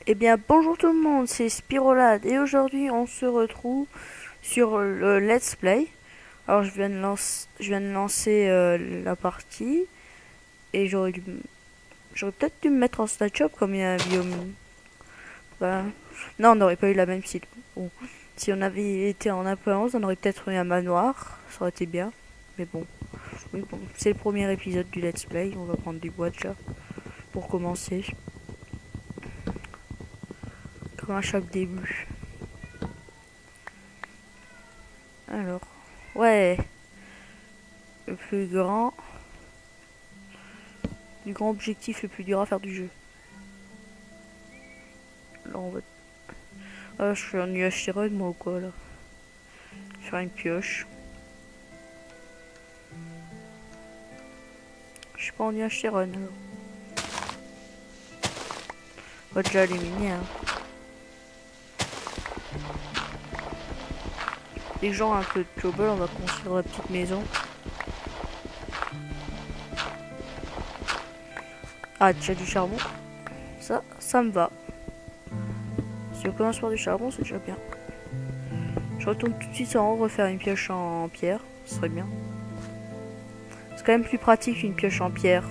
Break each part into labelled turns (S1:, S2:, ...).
S1: Eh bien, bonjour tout le monde, c'est Spirolade et aujourd'hui on se retrouve sur le Let's Play. Alors je viens de lancer la partie et j'aurais peut-être dû me mettre en snatch-up comme il y a un biome. Bah, non, on n'aurait pas eu la même cible. Bon, si on avait été en apparence, on aurait peut-être eu un manoir, ça aurait été bien. Mais bon, oui, bon, c'est le premier épisode du Let's Play, on va prendre du bois déjà pour commencer, comme à chaque début. Alors, ouais. Le plus grand. Du grand objectif le plus dur à faire du jeu. Là, on va. Ah, je suis en nuage run moi ou quoi là. Faire une pioche. Je suis pas en nuage run alors. On va déjà éliminer hein. Les gens un peu de trouble, on va construire la petite maison. Ah, déjà du charbon. Ça me va. Si on commence par du charbon, c'est déjà bien. Je retourne tout de suite en haut refaire une pioche en pierre. Ce serait bien. C'est quand même plus pratique qu'une pioche en pierre.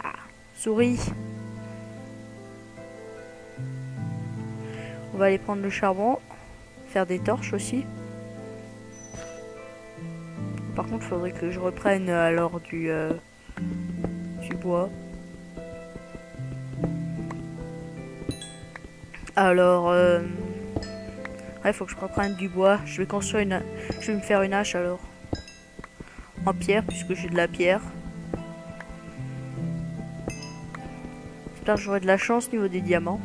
S1: Ah, souris. On va aller prendre le charbon. Faire des torches aussi. Par contre, il faudrait que je reprenne alors du bois. Alors, il faut que je reprenne du bois. Je vais me faire une hache alors. En pierre, puisque j'ai de la pierre. J'espère que j'aurai de la chance au niveau des diamants.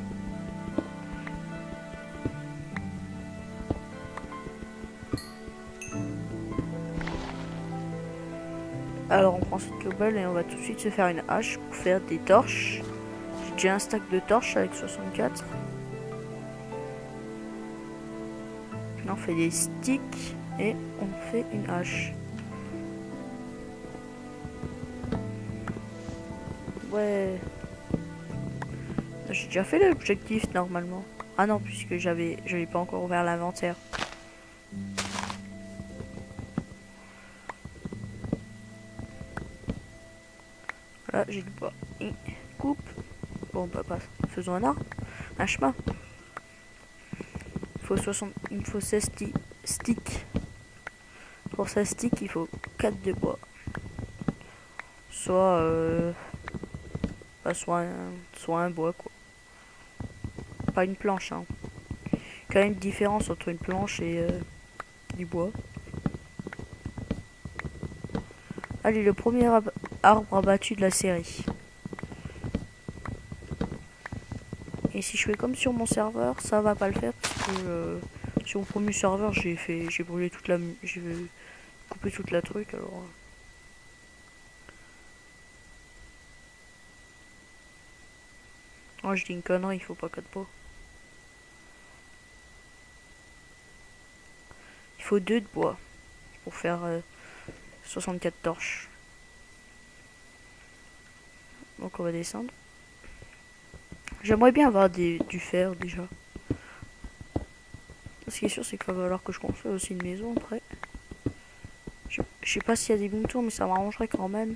S1: Alors, on prend cette cobble et on va tout de suite se faire une hache pour faire des torches. J'ai déjà un stack de torches avec 64. On fait des sticks et on fait une hache. Ouais. J'ai déjà fait l'objectif normalement. Ah non, puisque j'avais pas encore ouvert l'inventaire. Là, j'ai du bois. Et coupe. Bon, bah, faisons un arbre. Un chemin. Il me faut 16 sticks. Pour 16 sticks, il faut 4 de bois. Soit, soit un bois, quoi. Pas une planche, hein. Quand même une différence entre une planche et du bois. Allez, le premier arbre abattu de la série. Et si je fais comme sur mon serveur, ça va pas le faire parce que sur mon premier serveur, j'ai brûlé j'ai coupé toute la truc alors. Oh, je dis une connerie, il faut pas 4 bois. Il faut 2 de bois pour faire 64 torches. Donc on va descendre. J'aimerais bien avoir du fer déjà. Ce qui est sûr, c'est qu'il va falloir que je construise aussi une maison après. Je sais pas s'il y a des bons tours, mais ça m'arrangerait quand même.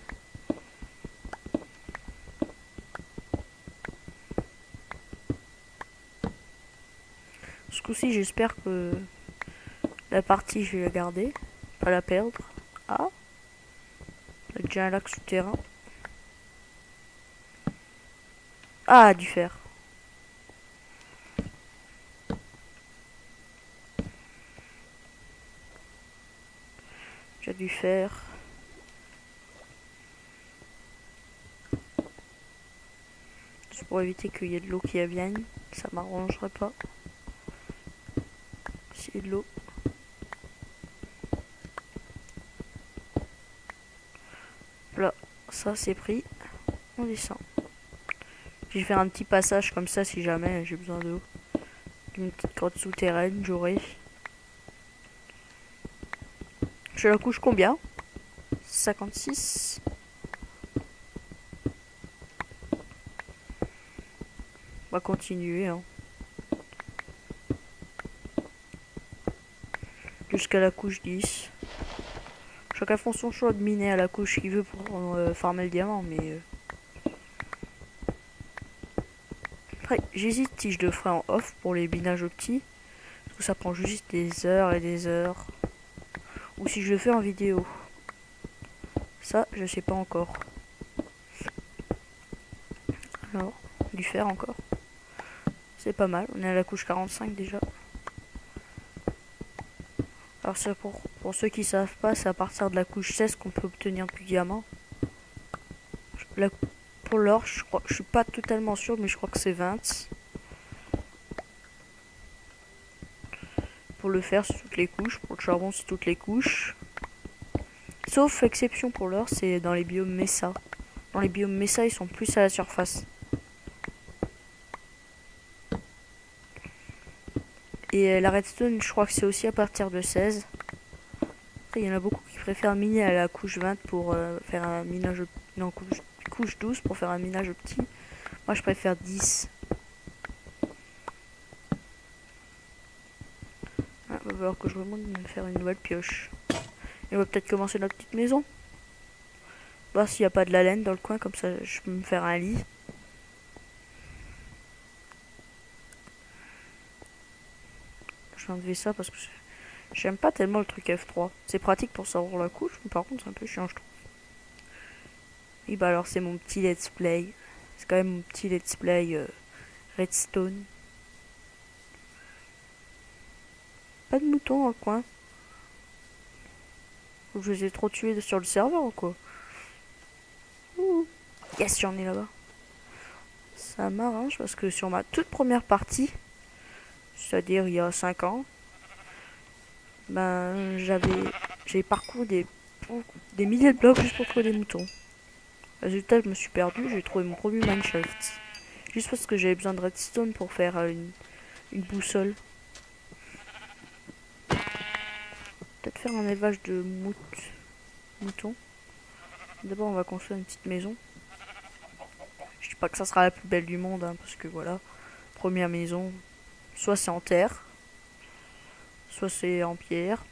S1: Ce coup-ci, j'espère que la partie, je vais la garder. Pas la perdre. Ah, il y a déjà un lac souterrain. Ah, du fer. J'ai du fer. Juste pour éviter qu'il y ait de l'eau qui vienne. Ça m'arrangerait pas. S'il y a de l'eau. Là, ça c'est pris. On descend. Je vais faire un petit passage comme ça si jamais j'ai besoin d'eau. Une petite grotte souterraine, j'aurai. Je la couche combien? 56. On va continuer, hein. Jusqu'à la couche 10. Chacun font son choix de miner à la couche qu'il veut pour farmer le diamant, mais... Après, j'hésite si je le ferai en off pour les minages au petit. Parce que ça prend juste des heures et des heures. Ou si je le fais en vidéo. Ça, je sais pas encore. Alors, lui faire encore. C'est pas mal, on est à la couche 45 déjà. Alors c'est pour ceux qui savent pas, c'est à partir de la couche 16 qu'on peut obtenir du diamant. La, pour l'or, je suis pas totalement sûr, mais je crois que c'est 20. Pour le fer, c'est toutes les couches. Pour le charbon, c'est toutes les couches. Sauf exception pour l'or, c'est dans les biomes Mesa. Dans les biomes Mesa, ils sont plus à la surface. Et la redstone, je crois que c'est aussi à partir de 16. Après, il y en a beaucoup qui préfèrent miner à la couche 20 pour faire un minage... Non, couche 12 pour faire un minage petit. Moi, je préfère 10. Ah, va falloir que je remonte me faire une nouvelle pioche. Et on va peut-être commencer notre petite maison. Voir s'il n'y a pas de la laine dans le coin, comme ça je peux me faire un lit. Je vais enlever ça parce que j'aime pas tellement le truc F3. C'est pratique pour savoir la couche, mais par contre c'est un peu chiant je trouve. Et bah alors c'est mon petit let's play. C'est quand même mon petit let's play redstone. Pas de moutons dans le coin. Je les ai trop tués sur le serveur ou quoi? Ouh. Yes, j'en ai là-bas. Ça m'arrange parce que sur ma toute première partie, c'est-à-dire il y a 5 ans, ben j'ai parcouru des milliers de blocs juste pour trouver des moutons. Résultat, je me suis perdu, j'ai trouvé mon premier mineshaft. Juste parce que j'avais besoin de redstone pour faire une boussole. Peut-être faire un élevage de moutons. D'abord, on va construire une petite maison. Je dis pas que ça sera la plus belle du monde, hein, parce que voilà, première maison, soit c'est en terre, soit c'est en pierre,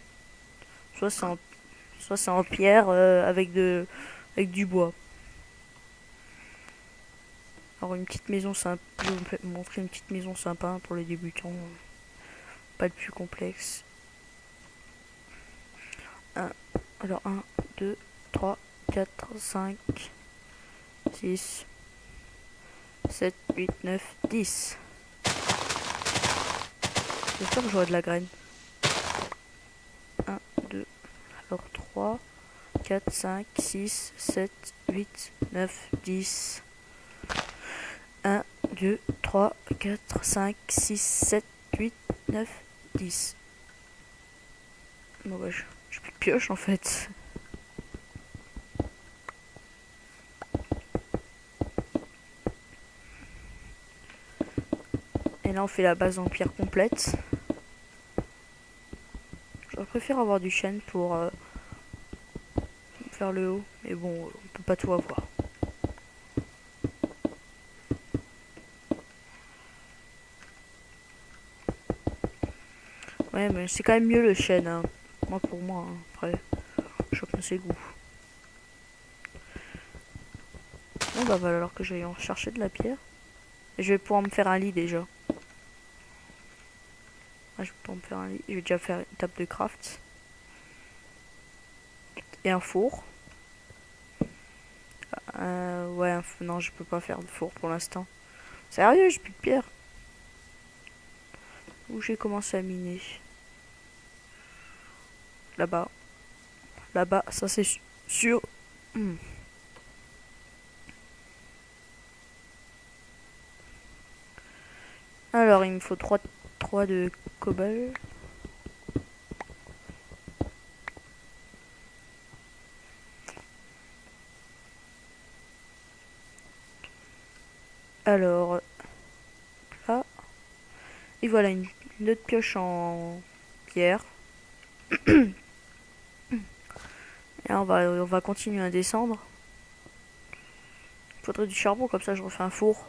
S1: soit c'est en pierre avec du bois. Alors une petite maison sympa, je vais vous montrer une petite maison sympa pour les débutants, pas le plus complexe. Alors 1, 2, 3, 4, 5, 6, 7, 8, 9, 10. J'espère que j'aurai de la graine. 1, 2, alors 3, 4, 5, 6, 7, 8, 9, 10. 1, 2, 3, 4, 5, 6, 7, 8, 9, 10. Bon bah j'ai plus de pioche en fait. Et là on fait la base en pierre complète. Je préfère avoir du chêne pour faire le haut. Mais bon, on peut pas tout avoir. Ouais, mais c'est quand même mieux le chêne. Hein. Moi pour moi, hein. Après, chacun ses goûts. Bon bah va alors que j'aille en chercher de la pierre. Et je vais pouvoir me faire un lit déjà. Ah, je vais pouvoir me faire un lit. Je vais déjà faire une table de craft. Et un four. Ouais, non, je peux pas faire de four pour l'instant. Sérieux, j'ai plus de pierre. Où j'ai commencé à miner. Là-bas. Là-bas, ça c'est sûr. Alors, il me faut 3 de cobalt. Alors, là. Et voilà, une autre pioche en pierre. Et là, on va continuer à descendre. Il faudrait du charbon, comme ça je refais un four.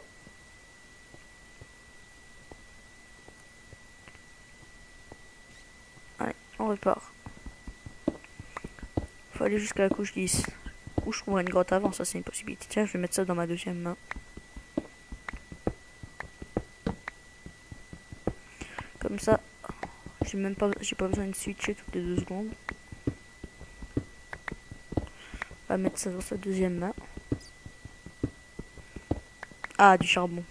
S1: part. Faut aller jusqu'à la couche 10. Ou je trouverai une grotte avant, ça c'est une possibilité. Tiens, je vais mettre ça dans ma deuxième main. Comme ça, j'ai pas besoin de switcher toutes les 2 secondes. On va mettre ça dans sa deuxième main. Ah, du charbon.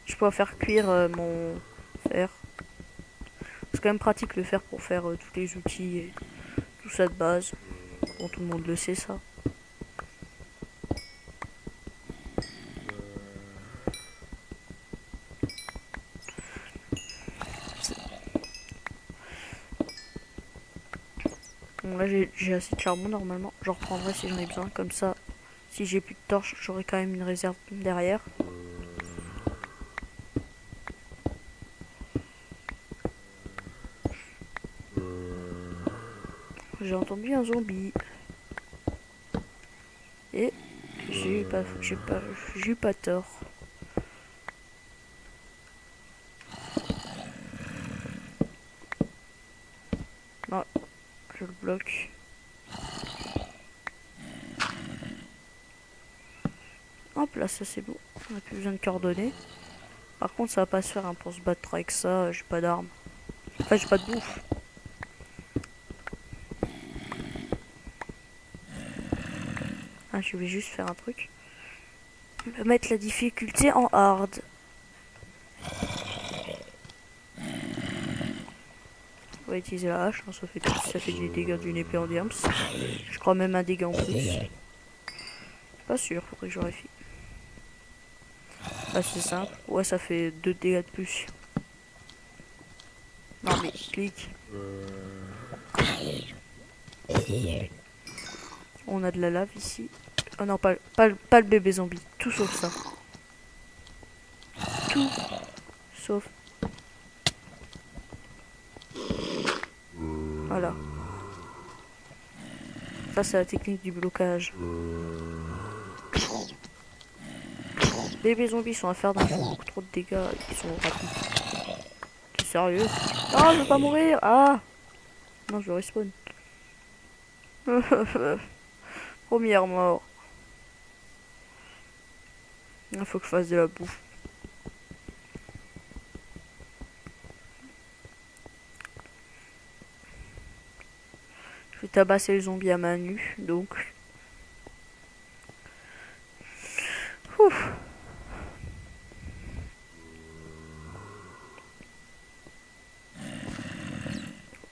S1: Je peux faire cuire mon fer. C'est quand même pratique le fer pour faire tous les outils et tout ça de base. Bon, tout le monde le sait ça. Bon, là j'ai assez de charbon normalement. J'en reprendrai si j'en ai besoin. Comme ça, si j'ai plus de torches, j'aurai quand même une réserve derrière. J'ai entendu un zombie. Et j'ai eu pas tort. Non, je le bloque. Hop là, ça c'est bon. On a plus besoin de coordonnées. Par contre, ça va pas se faire hein, pour se battre avec ça. J'ai pas d'armes. Enfin, j'ai pas de bouffe. Ah, je vais juste faire un truc. Je vais mettre la difficulté en hard. On va utiliser la hache, hein, ça fait des dégâts d'une épée en diams. Je crois même un dégât en plus. Pas sûr, faudrait que je vérifie. Ah, c'est simple. Ouais, ça fait 2 dégâts de plus. Non mais clique. On a de la lave ici. Oh non, pas le bébé zombie. Tout sauf ça. Tout sauf. Voilà. Ça c'est la technique du blocage. Bébés zombies sont à faire d'un beaucoup trop de dégâts. Ils sont rapides. T'es sérieux? Ah, je veux pas mourir. Ah. Non, je respawn. Première mort. Il faut que je fasse de la bouffe. Je vais tabasser les zombies à main nue, donc. Ouf.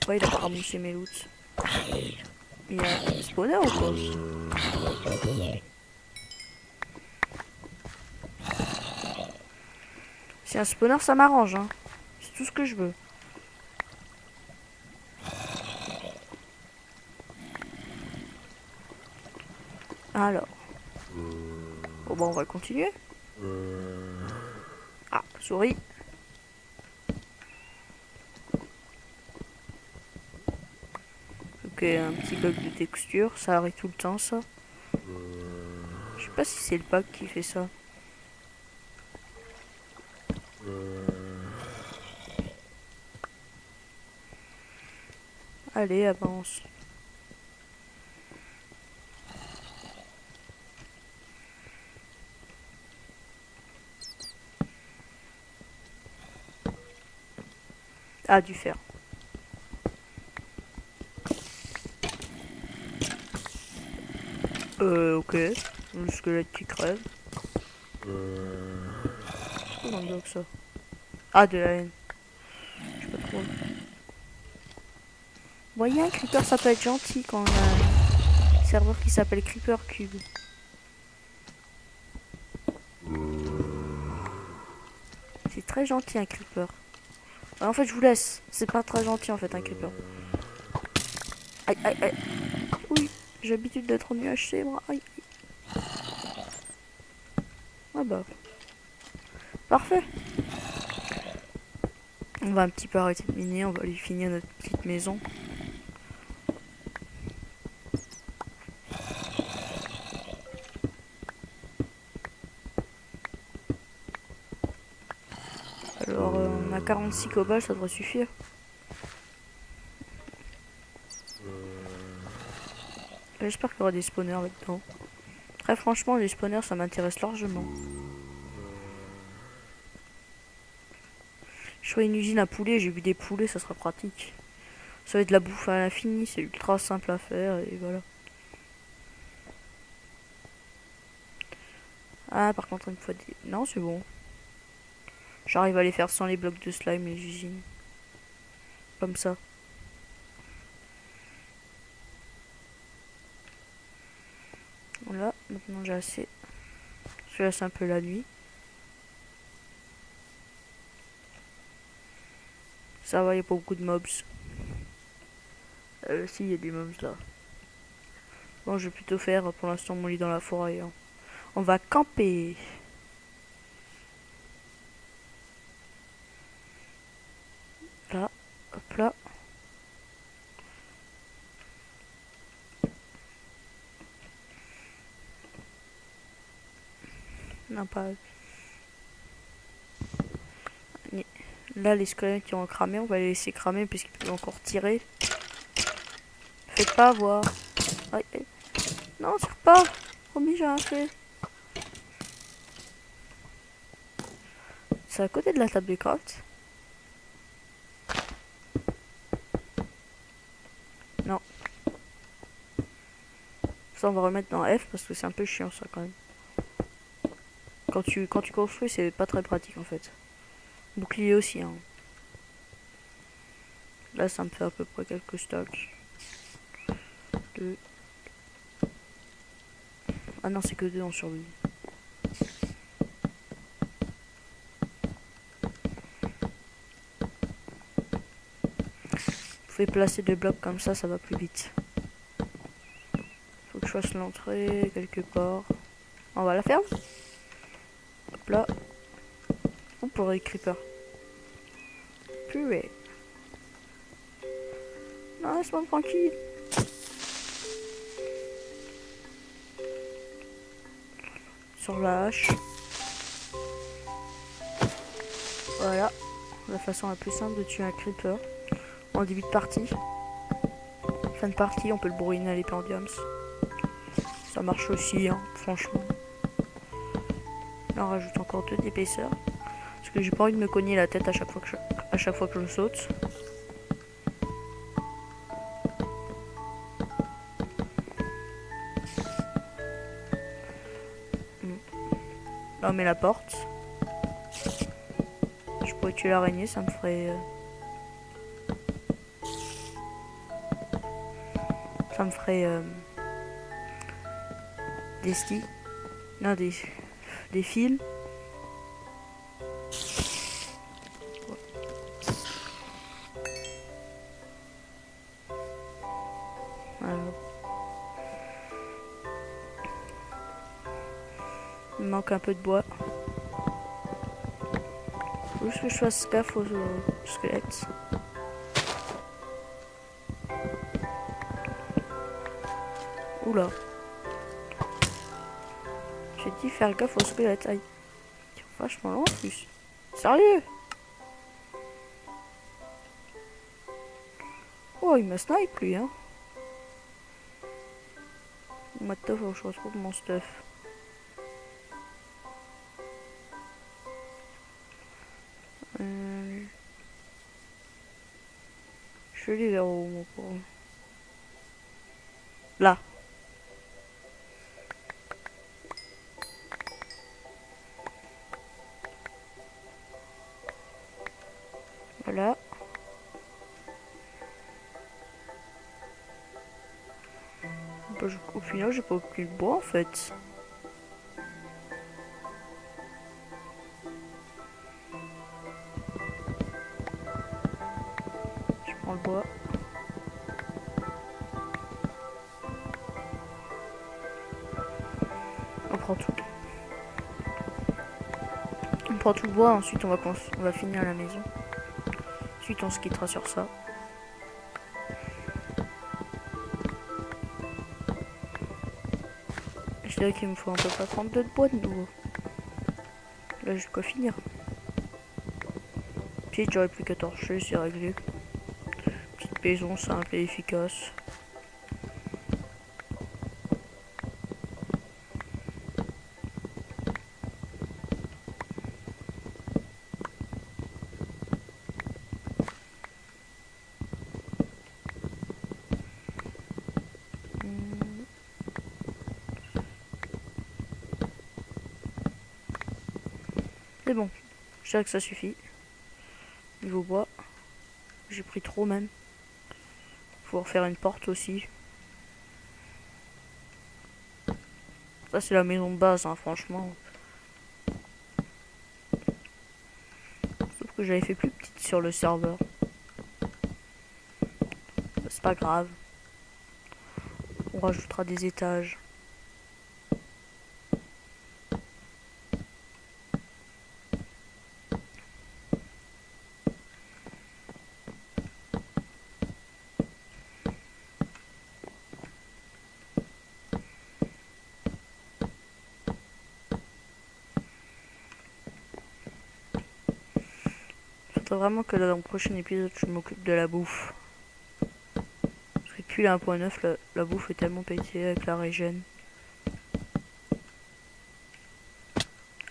S1: Ouais, il a pas ramassé mes loots. Il y a un spawner ou quoi? Si un spawner, ça m'arrange, hein. C'est tout ce que je veux. Alors. Bon, bah, on va continuer. Ah, souris. Ok, un petit bug de texture. Ça arrive tout le temps, ça. Je sais pas si c'est le pack qui fait ça. Allez, avance. Ah, du fer. Ok. Le squelette qui crève. C'est quoi dans le ça? Ah, de la haine. Je sais pas trop. Voyez, un creeper, ça peut être gentil quand on a un serveur qui s'appelle Creeper Cube. C'est très gentil un creeper. Ouais, en fait, je vous laisse. C'est pas très gentil en fait un creeper. Aïe, aïe, aïe. Oui, j'ai l'habitude d'être en UHC, moi. Aïe. Ah bah. Parfait. On va un petit peu arrêter de miner, on va lui finir notre petite maison. Alors, on a 46 cobalt, ça devrait suffire. J'espère qu'il y aura des spawners là-dedans. Très franchement, les spawners, ça m'intéresse largement. Je ferai une usine à poulets, j'ai vu des poulets, ça sera pratique. Ça va être de la bouffe à l'infini, c'est ultra simple à faire et voilà. Ah, par contre, une fois des... Non, c'est bon. J'arrive à les faire sans les blocs de slime et les usines. Comme ça. Voilà, maintenant j'ai assez. Je laisse un peu la nuit. Ça va, il n'y a pas beaucoup de mobs. Si, il y a des mobs là. Bon, je vais plutôt faire pour l'instant mon lit dans la forêt. Hein. On va camper. Là, hop là. Non, pas. Là, les squelettes qui ont cramé, on va les laisser cramer puisqu'ils peuvent encore tirer. Faites pas avoir. Aïe, aïe. Non, tire pas. Promis, j'ai rien fait. C'est à côté de la table de craft. Non. Ça, on va remettre dans F parce que c'est un peu chiant ça quand même. Quand tu construis, c'est pas très pratique en fait. Bouclier aussi. Hein. Là, ça me fait à peu près quelques stocks. 2. Ah non, c'est que 2 en survie. Vous pouvez placer des blocs comme ça va plus vite. Faut que je fasse l'entrée quelque part. On va la faire. Hop là. Ou pour les creepers. Purée. Non, laisse-moi tranquille. Sur la hache. Voilà. La façon la plus simple de tuer un creeper. En début de partie. Fin de partie, on peut le bourriner à l'épée en diams. Ça marche aussi, hein, franchement. Là, on rajoute encore 2 d'épaisseur. Parce que j'ai pas envie de me cogner la tête à chaque fois que je saute. Là, on met la porte. Je pourrais tuer l'araignée, ça me ferait... Ça me ferait... des sticks. Non, des fils. Alors. Il me manque un peu de bois. Faut juste que je fasse gaffe aux squelettes. Oula. J'ai dit faire gaffe aux squelettes. Aïe. Ils sont vachement loin en plus. Sérieux? Oh, il m'a snipe lui, hein. What the fuck, je retrouve mon stuff. Je vais aller vers où, mon pauvre? Là. Voilà. Bah, au final, j'ai pas pris le bois en fait. Je prends le bois. On prend tout. On prend tout le bois, ensuite on va finir la maison. Ensuite on se quittera sur ça. Je dirais qu'il me faut un peu pas 32 de bois de nouveau. Là j'ai quoi finir. Puis j'aurais plus qu'à torcher, c'est réglé. Petite maison simple et efficace. C'est bon. Je dirais que ça suffit. Niveau bois. J'ai pris trop même. Faut refaire une porte aussi. Ça c'est la maison de base, hein, franchement. Sauf que j'avais fait plus petite sur le serveur. C'est pas grave. On rajoutera des étages. Faudrait vraiment que dans le prochain épisode je m'occupe de la bouffe. Parce que depuis la 1.9 la bouffe est tellement pétée avec la régène.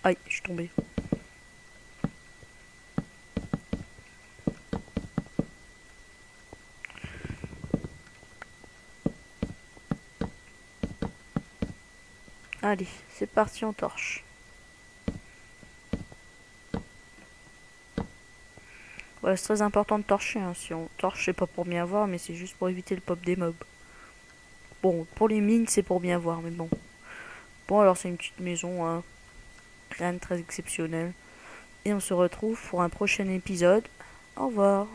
S1: Aïe, je suis tombé. Allez, c'est parti, on torche. Ouais, c'est très important de torcher, hein. Si on torche, c'est pas pour bien voir, mais c'est juste pour éviter le pop des mobs. Bon, pour les mines, c'est pour bien voir, mais bon. Bon, alors c'est une petite maison, hein. Rien de très exceptionnel. Et on se retrouve pour un prochain épisode. Au revoir.